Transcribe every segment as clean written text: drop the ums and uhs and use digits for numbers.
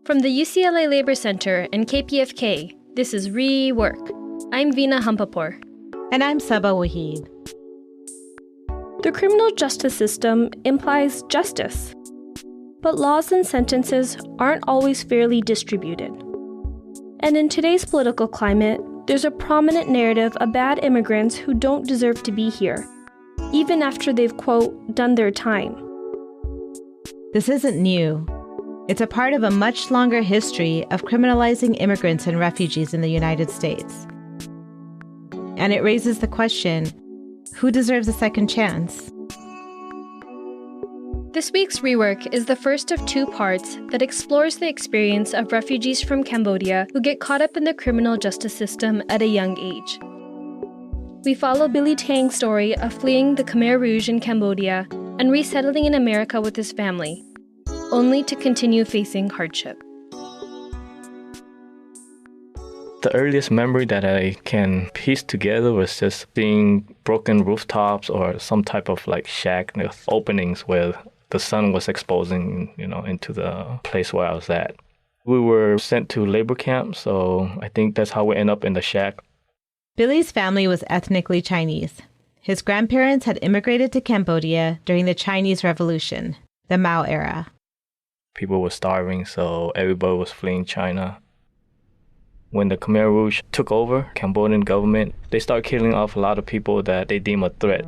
From the UCLA Labor Center and KPFK, this is Rework. I'm Veena Hampapur. And I'm Saba Waheed. The criminal justice system implies justice, but laws and sentences aren't always fairly distributed. And in today's political climate, there's a prominent narrative of bad immigrants who don't deserve to be here, even after they've, quote, done their time. This isn't new. It's a part of a much longer history of criminalizing immigrants and refugees in the United States. And it raises the question, who deserves a second chance? This week's Rework is the first of two parts that explores the experience of refugees from Cambodia who get caught up in the criminal justice system at a young age. We follow Billy Taing's story of fleeing the Khmer Rouge in Cambodia and resettling in America with his family, only to continue facing hardship. The earliest memory that I can piece together was just seeing broken rooftops or some type of like shack with openings where the sun was exposing, into the place where I was at. We were sent to labor camp, so I think that's how we end up in the shack. Billy's family was ethnically Chinese. His grandparents had immigrated to Cambodia during the Chinese Revolution, the Mao era. People were starving, so everybody was fleeing China. When the Khmer Rouge took over, Cambodian government, they started killing off a lot of people that they deem a threat.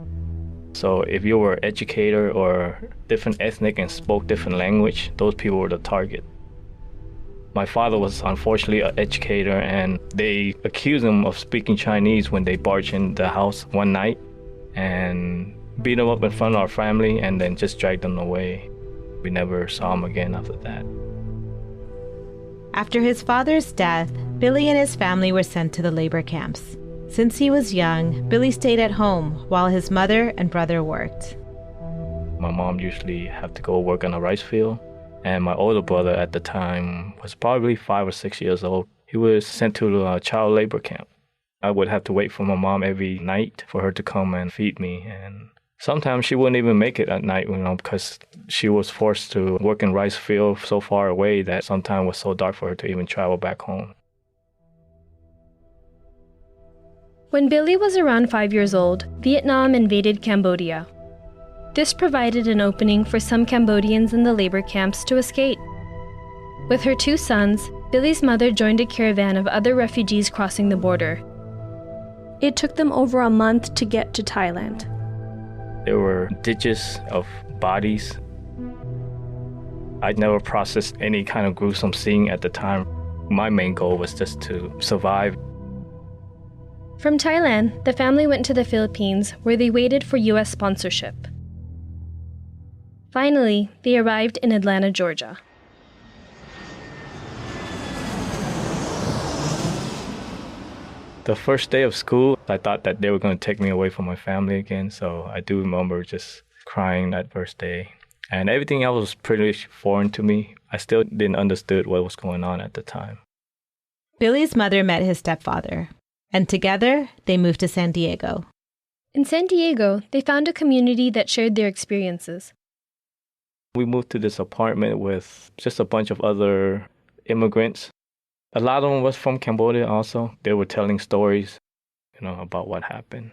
So if you were an educator or different ethnic and spoke different language, those people were the target. My father was unfortunately an educator, and they accused him of speaking Chinese when they barged in the house one night and beat him up in front of our family and then just dragged him away. We never saw him again after that. After his father's death, Billy and his family were sent to the labor camps. Since he was young, Billy stayed at home while his mother and brother worked. My mom usually had to go work on a rice field, and my older brother at the time was probably 5 or 6 years old. He was sent to a child labor camp. I would have to wait for my mom every night for her to come and feed me, and sometimes she wouldn't even make it at night, because she was forced to work in rice field so far away that sometimes it was so dark for her to even travel back home. When Billy was around 5 years old, Vietnam invaded Cambodia. This provided an opening for some Cambodians in the labor camps to escape. With her 2 sons, Billy's mother joined a caravan of other refugees crossing the border. It took them over a month to get to Thailand. There were ditches of bodies. I'd never processed any kind of gruesome scene at the time. My main goal was just to survive. From Thailand, the family went to the Philippines, where they waited for U.S. sponsorship. Finally, they arrived in Atlanta, Georgia. The first day of school, I thought that they were going to take me away from my family again, so I do remember just crying that first day. And everything else was pretty foreign to me. I still didn't understand what was going on at the time. Billy's mother met his stepfather, and together they moved to San Diego. In San Diego, they found a community that shared their experiences. We moved to this apartment with just a bunch of other immigrants. A lot of them was from Cambodia also. They were telling stories, about what happened.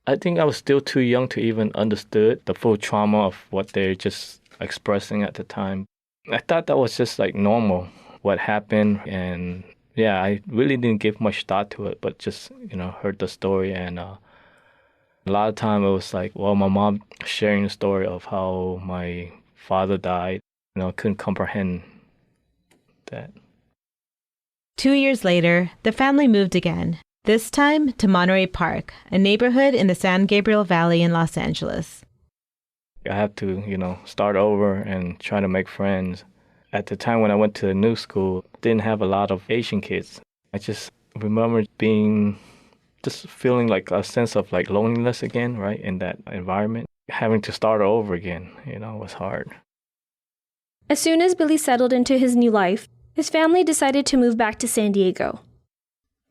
I think I was still too young to even understood the full trauma of what they're just expressing at the time. I thought that was just like normal, what happened. And yeah, I really didn't give much thought to it, but just, heard the story. And a lot of time it was like, well, my mom sharing the story of how my father died. I couldn't comprehend that. 2 years later, the family moved again, this time to Monterey Park, a neighborhood in the San Gabriel Valley in Los Angeles. I had to, start over and try to make friends. At the time when I went to the new school, didn't have a lot of Asian kids. I just remember just feeling like a sense of like loneliness again, right, in that environment. Having to start over again, was hard. As soon as Billy settled into his new life, his family decided to move back to San Diego.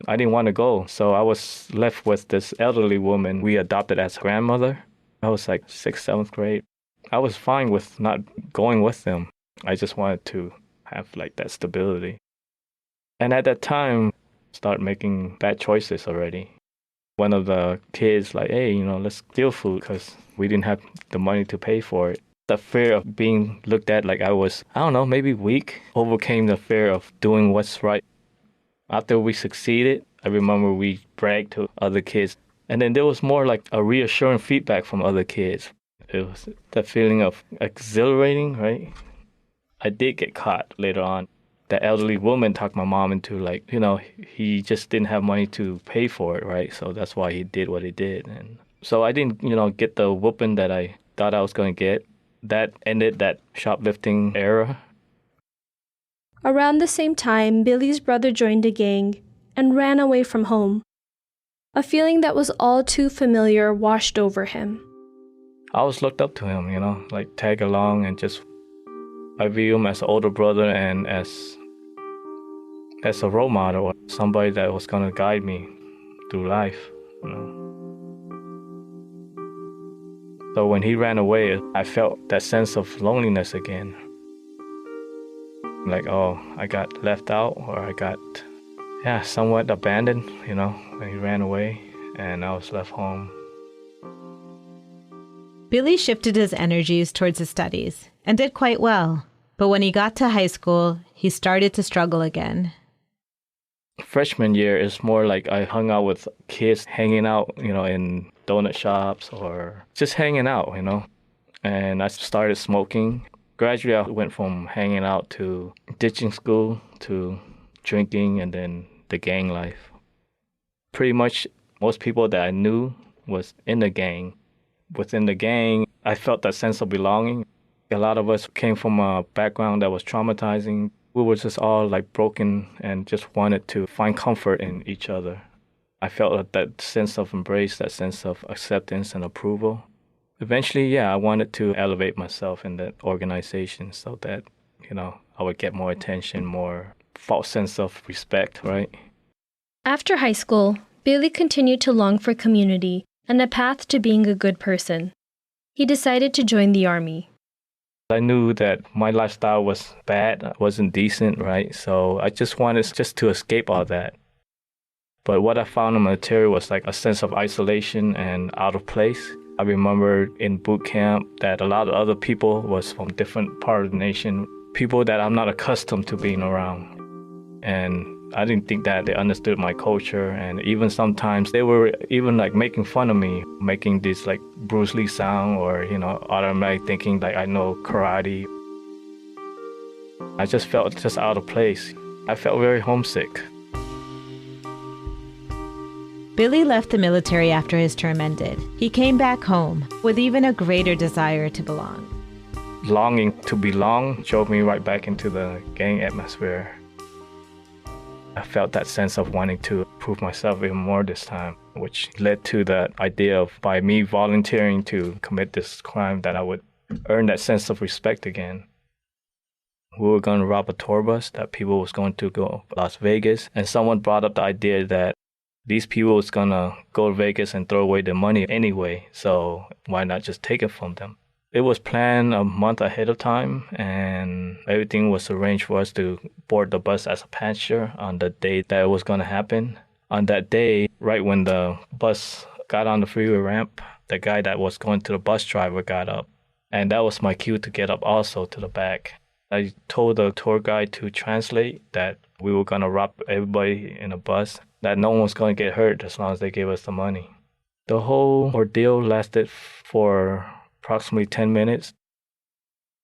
I didn't want to go, so I was left with this elderly woman we adopted as grandmother. I was like 6th, 7th grade. I was fine with not going with them. I just wanted to have like that stability. And at that time, start making bad choices already. One of the kids like, hey, let's steal food because we didn't have the money to pay for it. The fear of being looked at like I was, I don't know, maybe weak, overcame the fear of doing what's right. After we succeeded, I remember we bragged to other kids. And then there was more like a reassuring feedback from other kids. It was that feeling of exhilarating, right? I did get caught later on. The elderly woman talked my mom into like, he just didn't have money to pay for it, right? So that's why he did what he did. And so I didn't, get the whooping that I thought I was going to get. That ended that shoplifting era. Around the same time, Billy's brother joined a gang and ran away from home. A feeling that was all too familiar washed over him. I was looked up to him, like tag along and just, I view him as an older brother and as a role model, or somebody that was going to guide me through life, So when he ran away, I felt that sense of loneliness again. Like, oh, I got left out, or I got, somewhat abandoned, when he ran away and I was left home. Billy shifted his energies towards his studies and did quite well. But when he got to high school, he started to struggle again. Freshman year is more like I hung out with kids hanging out, in donut shops or just hanging out, And I started smoking. Gradually, I went from hanging out to ditching school to drinking and then the gang life. Pretty much most people that I knew was in the gang. Within the gang, I felt that sense of belonging. A lot of us came from a background that was traumatizing. We were just all like broken and just wanted to find comfort in each other. I felt that sense of embrace, that sense of acceptance and approval. Eventually, I wanted to elevate myself in that organization so that, I would get more attention, more false sense of respect, right? After high school, Billy continued to long for community and a path to being a good person. He decided to join the army. I knew that my lifestyle was bad, wasn't decent, right? So I just wanted to escape all that. But what I found in the material was like a sense of isolation and out of place. I remember in boot camp that a lot of other people was from different parts of the nation, people that I'm not accustomed to being around. And I didn't think that they understood my culture, and even sometimes they were even like making fun of me, making this like Bruce Lee sound or, automatically thinking like I know karate. I just felt just out of place. I felt very homesick. Billy left the military after his term ended. He came back home with even a greater desire to belong. Longing to belong drove me right back into the gang atmosphere. I felt that sense of wanting to prove myself even more this time, which led to the idea of by me volunteering to commit this crime that I would earn that sense of respect again. We were going to rob a tour bus that people was going to go to Las Vegas, and someone brought up the idea that these people was going to go to Vegas and throw away their money anyway, so why not just take it from them? It was planned a month ahead of time, and everything was arranged for us to board the bus as a passenger on the day that it was going to happen. On that day, right when the bus got on the freeway ramp, the guy that was going to the bus driver got up. And that was my cue to get up also to the back. I told the tour guide to translate that we were going to rob everybody in the bus, that no one was going to get hurt as long as they gave us the money. The whole ordeal lasted for approximately 10 minutes.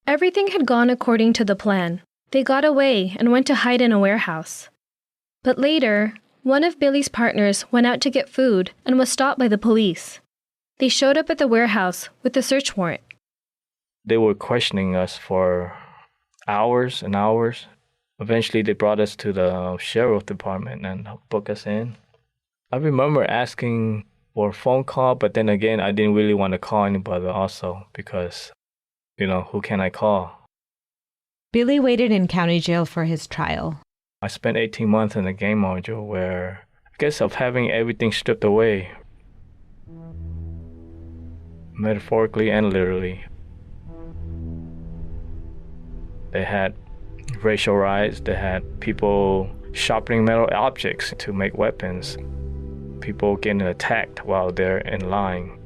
Everything had gone according to the plan. They got away and went to hide in a warehouse. But later, one of Billy's partners went out to get food and was stopped by the police. They showed up at the warehouse with a search warrant. They were questioning us for hours and hours. Eventually, they brought us to the sheriff department and booked us in. I remember asking for a phone call, but then again, I didn't really want to call anybody also because, who can I call? Billy waited in county jail for his trial. I spent 18 months in the gang module where, I guess, of having everything stripped away, metaphorically and literally. They had racial riots. They had people sharpening metal objects to make weapons. People getting attacked while they're in line.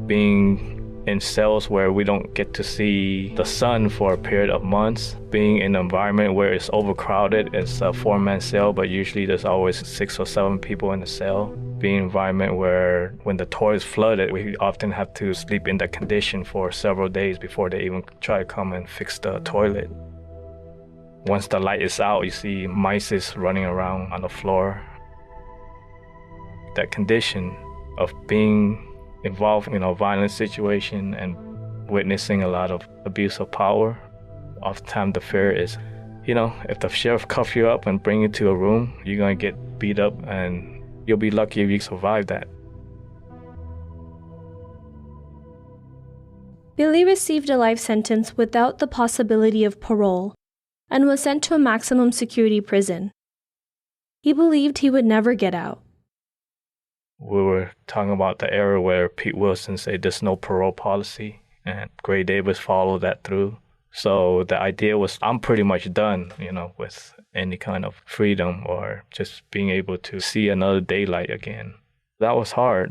Being in cells where we don't get to see the sun for a period of months. Being in an environment where it's overcrowded. It's a 4-man cell, but usually there's always 6 or 7 people in the cell. Being in an environment where when the toilet is flooded, we often have to sleep in that condition for several days before they even try to come and fix the toilet. Once the light is out, you see mice running around on the floor. That condition of being involved in a violent situation and witnessing a lot of abuse of power. Oftentimes the fear is, if the sheriff cuff you up and bring you to a room, you're going to get beat up and you'll be lucky if you survive that. Billy received a life sentence without the possibility of parole and was sent to a maximum security prison. He believed he would never get out. We were talking about the era where Pete Wilson said there's no parole policy, and Gray Davis followed that through. So the idea was I'm pretty much done, with any kind of freedom or just being able to see another daylight again. That was hard.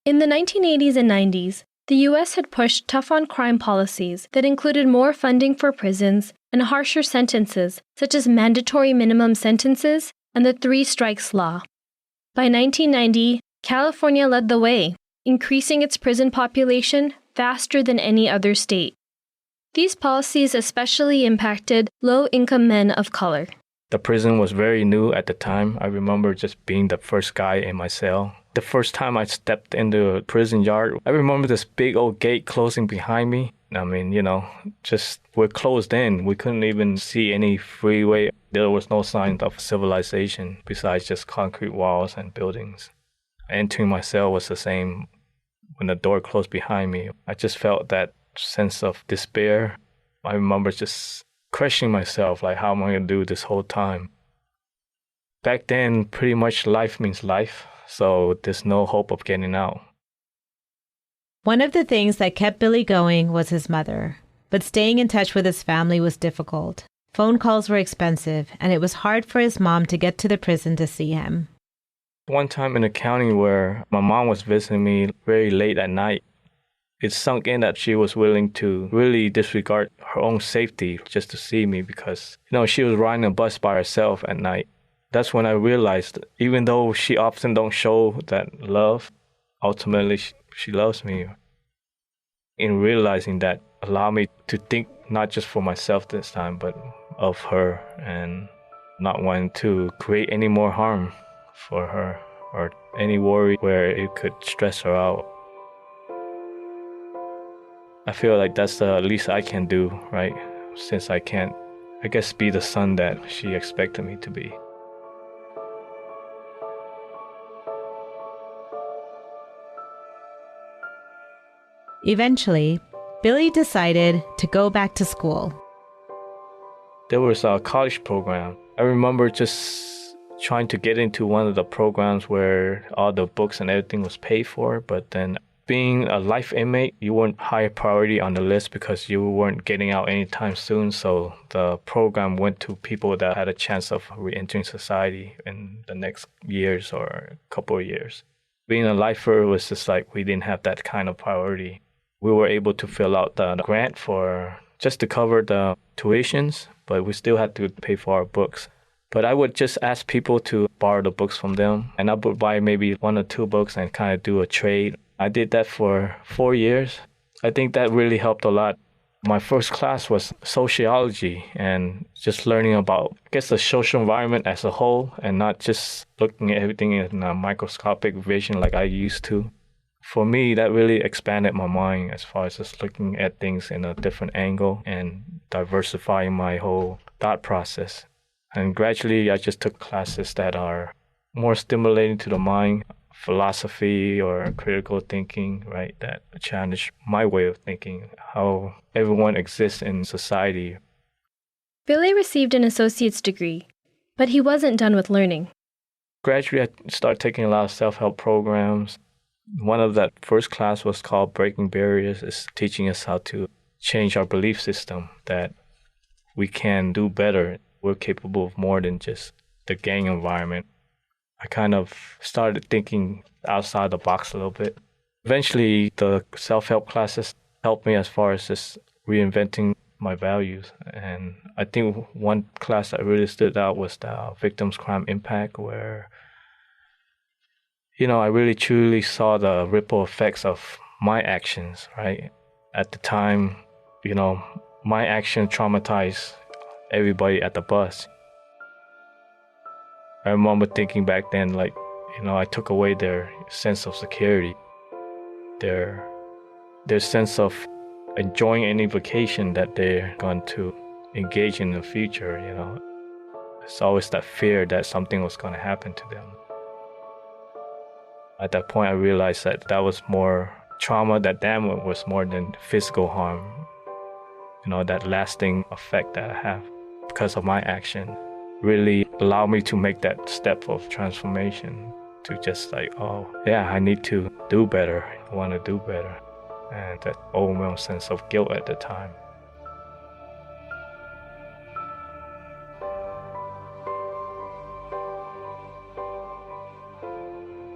In the 1980s and 90s, the U.S. had pushed tough-on-crime policies that included more funding for prisons and harsher sentences, such as mandatory minimum sentences and the 3 strikes law. By 1990, California led the way, increasing its prison population faster than any other state. These policies especially impacted low-income men of color. The prison was very new at the time. I remember just being the first guy in my cell. The first time I stepped into a prison yard, I remember this big old gate closing behind me. We're closed in. We couldn't even see any freeway. There was no sign of civilization besides just concrete walls and buildings. Entering my cell was the same. When the door closed behind me, I just felt that sense of despair. I remember just questioning myself, like, how am I going to do this whole time? Back then, pretty much life means life, so there's no hope of getting out. One of the things that kept Billy going was his mother, but staying in touch with his family was difficult. Phone calls were expensive, and it was hard for his mom to get to the prison to see him. One time in the county where my mom was visiting me very late at night, it sunk in that she was willing to really disregard her own safety just to see me because, she was riding a bus by herself at night. That's when I realized, even though she often don't show that love, ultimately she loves me. In realizing that allowed me to think not just for myself this time, but of her and not wanting to create any more harm for her or any worry where it could stress her out. I feel like that's the least I can do, right? Since I can't, I guess, be the son that she expected me to be. Eventually, Billy decided to go back to school. There was a college program. I remember just trying to get into one of the programs where all the books and everything was paid for, but then being a life inmate, you weren't high priority on the list because you weren't getting out anytime soon. So the program went to people that had a chance of re-entering society in the next years or a couple of years. Being a lifer was just like we didn't have that kind of priority. We were able to fill out the grant for just to cover the tuitions, but we still had to pay for our books. But I would just ask people to borrow the books from them, and I would buy maybe 1 or 2 books and kind of do a trade. I did that for 4 years. I think that really helped a lot. My first class was sociology and just learning about, I guess, the social environment as a whole and not just looking at everything in a microscopic vision like I used to. For me, that really expanded my mind as far as just looking at things in a different angle and diversifying my whole thought process. And gradually, I just took classes that are more stimulating to the mind, philosophy or critical thinking, right? That challenge my way of thinking, how everyone exists in society. Billy received an associate's degree, but he wasn't done with learning. Gradually, I started taking a lot of self-help programs. One of that first class was called Breaking Barriers. It's teaching us how to change our belief system, that we can do better. We're capable of more than just the gang environment. I kind of started thinking outside the box a little bit. Eventually, the self-help classes helped me as far as just reinventing my values. And I think one class that really stood out was the Victims Crime Impact, where, I really truly saw the ripple effects of my actions, right? At the time, my action traumatized everybody at the bus. I remember thinking back then, I took away their sense of security, their sense of enjoying any vacation that they're going to engage in the future, It's always that fear that something was going to happen to them. At that point, I realized that was more trauma, that damage was more than physical harm, that lasting effect that I have because of my action really allowed me to make that step of transformation to just I need to do better, I want to do better. And that overwhelming sense of guilt at the time.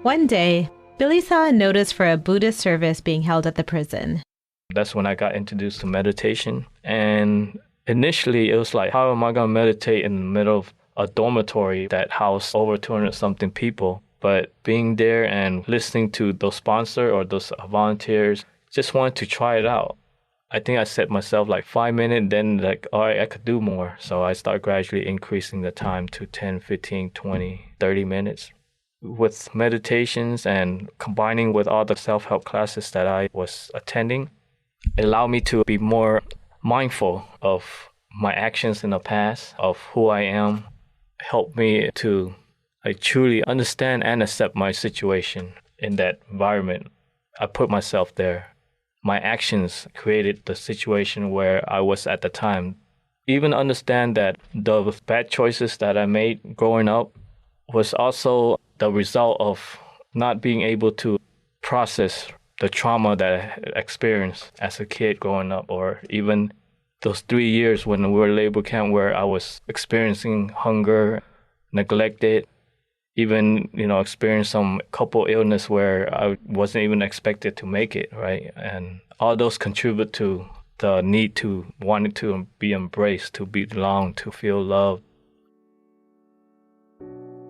One day, Billy saw a notice for a Buddhist service being held at the prison. That's when I got introduced to meditation. And initially, it was like, how am I going to meditate in the middle of a dormitory that housed over 200-something people? But being there and listening to those sponsors or those volunteers, just wanted to try it out. I think I set myself 5 minutes, then all right, I could do more. So I started gradually increasing the time to 10, 15, 20, 30 minutes. With meditations and combining with all the self-help classes that I was attending, it allowed me to be more mindful of my actions in the past, of who I am, helped me to truly understand and accept my situation in that environment. I put myself there. My actions created the situation where I was at the time. Even understand that the bad choices that I made growing up was also the result of not being able to process the trauma that I experienced as a kid growing up, or even those 3 years when we were in labor camp where I was experiencing hunger, neglected, even, experienced some couple illness where I wasn't even expected to make it, right? And all those contribute to the need to wanting to be embraced, to belong, to feel loved.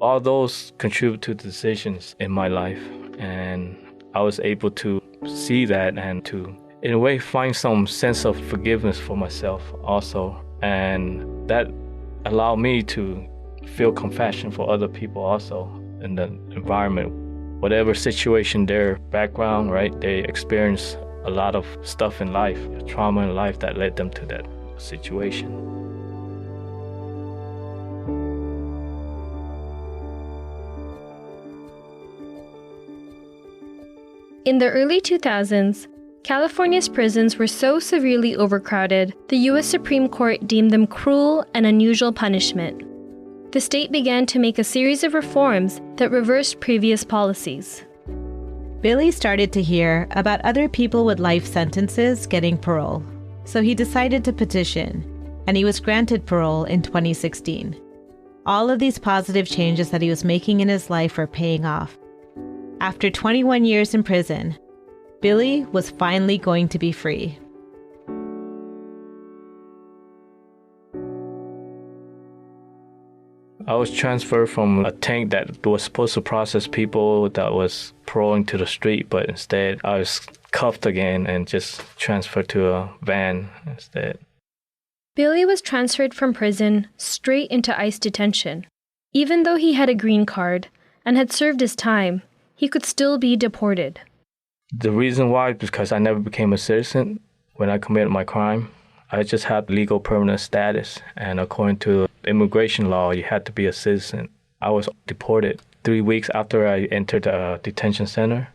All those contribute to the decisions in my life. And I was able to see that and to, in a way, find some sense of forgiveness for myself also. And that allowed me to feel compassion for other people also in the environment. Whatever situation, their background, right, they experience a lot of stuff in life, trauma in life that led them to that situation. In the early 2000s, California's prisons were so severely overcrowded, the U.S. Supreme Court deemed them cruel and unusual punishment. The state began to make a series of reforms that reversed previous policies. Billy started to hear about other people with life sentences getting parole, so he decided to petition, and he was granted parole in 2016. All of these positive changes that he was making in his life were paying off. After 21 years in prison, Billy was finally going to be free. I was transferred from a tank that was supposed to process people that was paroling to the street, but instead I was cuffed again and just transferred to a van instead. Billy was transferred from prison straight into ICE detention. Even though he had a green card and had served his time, he could still be deported. The reason why is because I never became a citizen when I committed my crime. I just had legal permanent status, and according to immigration law, you had to be a citizen. I was deported 3 weeks after I entered the detention center.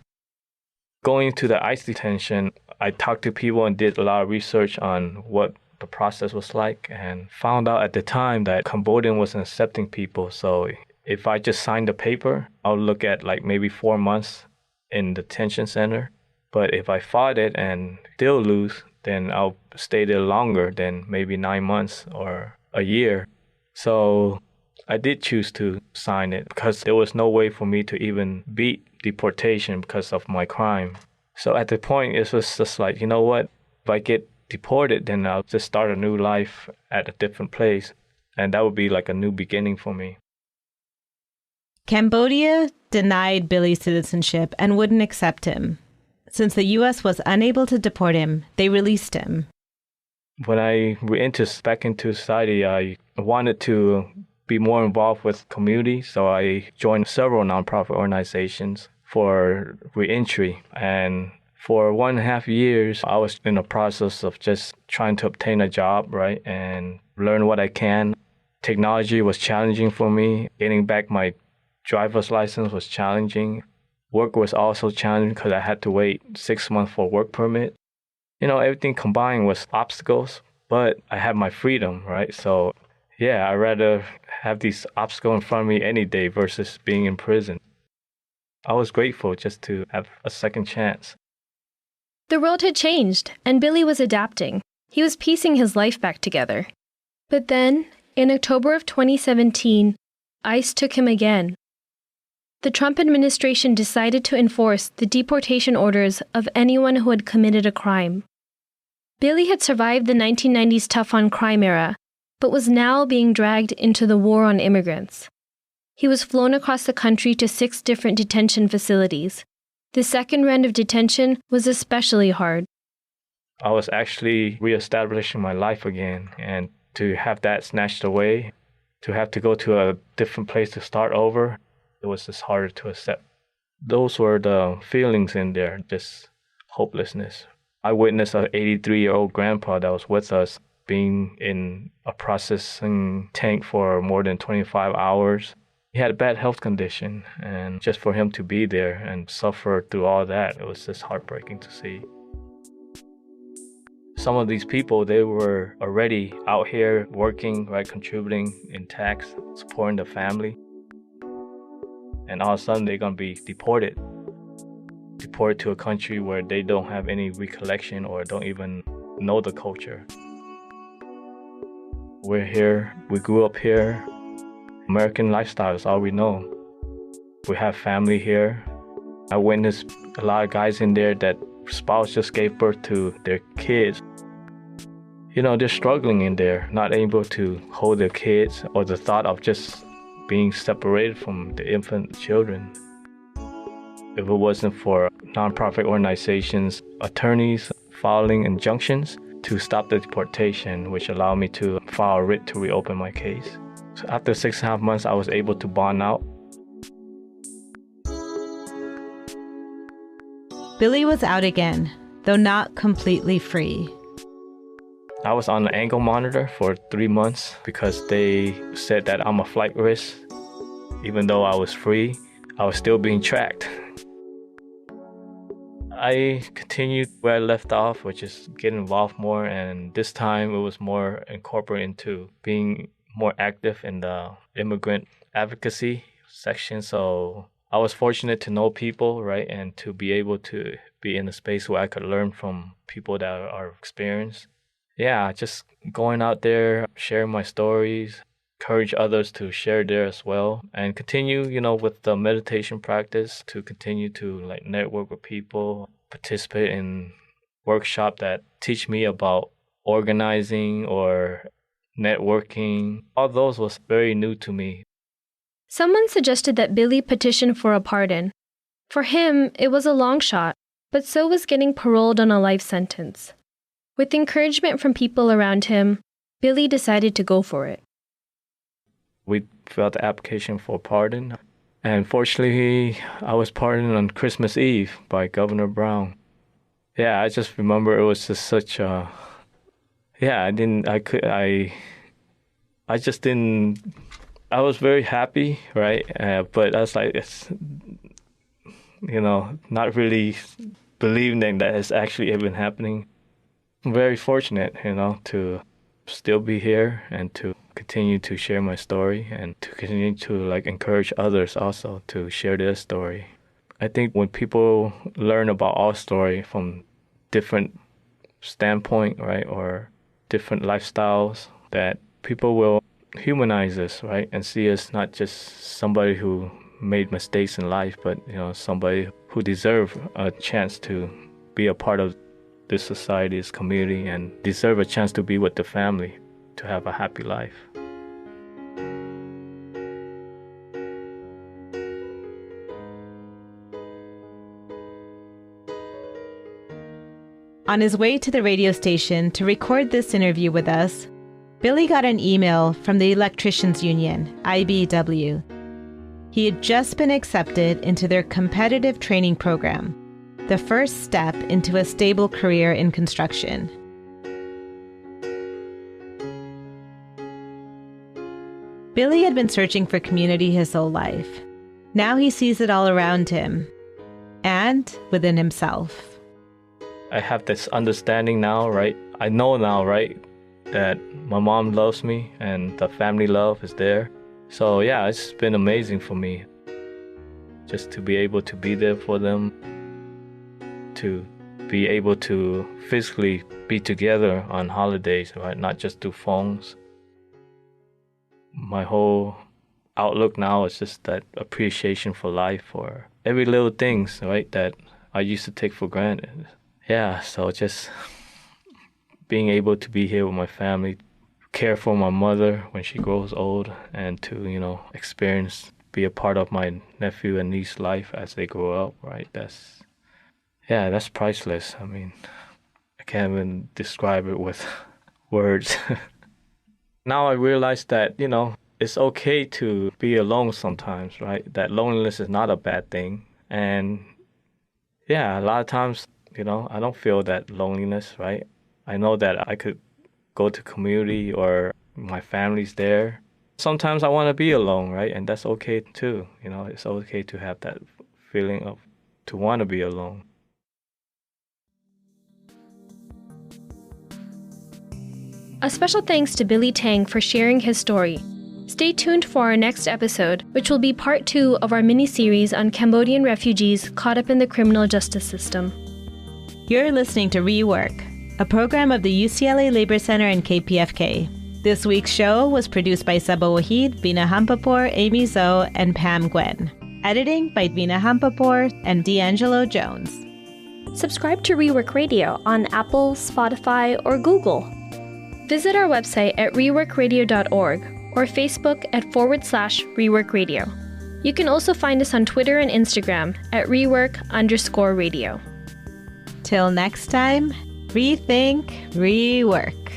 Going to the ICE detention, I talked to people and did a lot of research on what the process was like, and found out at the time that Cambodian wasn't accepting people. So if I just signed the paper, I'll look at maybe 4 months in the detention center. But if I fought it and still lose, then I'll stay there longer than maybe 9 months or a year. So I did choose to sign it because there was no way for me to even beat deportation because of my crime. So at the point, it was just like, you know what? If I get deported, then I'll just start a new life at a different place. And that would be like a new beginning for me. Cambodia denied Billy citizenship and wouldn't accept him. Since the U.S. was unable to deport him, they released him. When I re-entered back into society, I wanted to be more involved with community, so I joined several nonprofit organizations for re-entry. And for 1.5 years, I was in the process of just trying to obtain a job, right, and learn what I can. Technology was challenging for me. Getting back my driver's license was challenging. Work was also challenging because I had to wait 6 months for a work permit. Everything combined was obstacles, but I had my freedom, right? So, yeah, I'd rather have these obstacles in front of me any day versus being in prison. I was grateful just to have a second chance. The world had changed, and Billy was adapting. He was piecing his life back together. But then, in October of 2017, ICE took him again. The Trump administration decided to enforce the deportation orders of anyone who had committed a crime. Billy had survived the 1990s tough-on-crime era, but was now being dragged into the war on immigrants. He was flown across the country to 6 different detention facilities. The second round of detention was especially hard. I was actually reestablishing my life again, and to have that snatched away, to have to go to a different place to start over, it was just harder to accept. Those were the feelings in there, just hopelessness. I witnessed an 83-year-old grandpa that was with us being in a processing tank for more than 25 hours. He had a bad health condition, and just for him to be there and suffer through all that, it was just heartbreaking to see. Some of these people, they were already out here working, right, contributing in tax, supporting the family. And all of a sudden, they're going to be deported to a country where they don't have any recollection or don't even know the culture. We're here, we grew up here. American lifestyle is all we know. We have family here. I witnessed a lot of guys in there that spouse just gave birth to their kids. They're struggling in there, not able to hold their kids, or the thought of just being separated from the infant children. If it wasn't for nonprofit organizations, attorneys filing injunctions to stop the deportation, which allowed me to file a writ to reopen my case. So after 6.5 months, I was able to bond out. Billy was out again, though not completely free. I was on an ankle monitor for 3 months because they said that I'm a flight risk. Even though I was free, I was still being tracked. I continued where I left off, which is get involved more, and this time it was more incorporated into being more active in the immigrant advocacy section. So I was fortunate to know people, right, and to be able to be in a space where I could learn from people that are experienced. Yeah, just going out there, sharing my stories, encourage others to share there as well, and continue, with the meditation practice to continue to network with people, participate in workshops that teach me about organizing or networking. All those was very new to me. Someone suggested that Billy petition for a pardon. For him, it was a long shot, but so was getting paroled on a life sentence. With encouragement from people around him, Billy decided to go for it. We filled the application for pardon, and fortunately, I was pardoned on Christmas Eve by Governor Brown. Yeah, I just remember it was just such a... Yeah, I was very happy, right? But I was like, not really believing that it's actually even happening. I'm very fortunate, to still be here and to continue to share my story and to continue to encourage others also to share their story. I think when people learn about our story from different standpoint, right, or different lifestyles, that people will humanize us, right, and see us not just somebody who made mistakes in life, but somebody who deserve a chance to be a part of this society, this community, and deserve a chance to be with the family, to have a happy life. On his way to the radio station to record this interview with us, Billy got an email from the Electricians Union, IBEW. He had just been accepted into their competitive training program, the first step into a stable career in construction. Billy had been searching for community his whole life. Now he sees it all around him and within himself. I have this understanding now, right? I know now, right, that my mom loves me and the family love is there. So yeah, it's been amazing for me just to be able to be there for them, to be able to physically be together on holidays, right? Not just through phones. My whole outlook now is just that appreciation for life, for every little things, right, that I used to take for granted. Yeah, so just being able to be here with my family, care for my mother when she grows old, and to, experience, be a part of my nephew and niece's life as they grow up, right? That's priceless. I mean, I can't even describe it with words. Now I realize that, it's okay to be alone sometimes, right? That loneliness is not a bad thing. And yeah, a lot of times, I don't feel that loneliness, right? I know that I could go to community or my family's there. Sometimes I want to be alone, right? And that's okay too. It's okay to have that feeling of to want to be alone. A special thanks to Billy Taing for sharing his story. Stay tuned for our next episode, which will be part 2 of our mini-series on Cambodian refugees caught up in the criminal justice system. You're listening to Rework, a program of the UCLA Labor Center and KPFK. This week's show was produced by Saba Wahid, Vina Hampapur, Amy Zoe, and Pam Gwen. Editing by Vina Hampapur and D'Angelo Jones. Subscribe to Rework Radio on Apple, Spotify, or Google. Visit our website at reworkradio.org or Facebook at /reworkradio. You can also find us on Twitter and Instagram at rework_radio. Till next time, rethink, rework.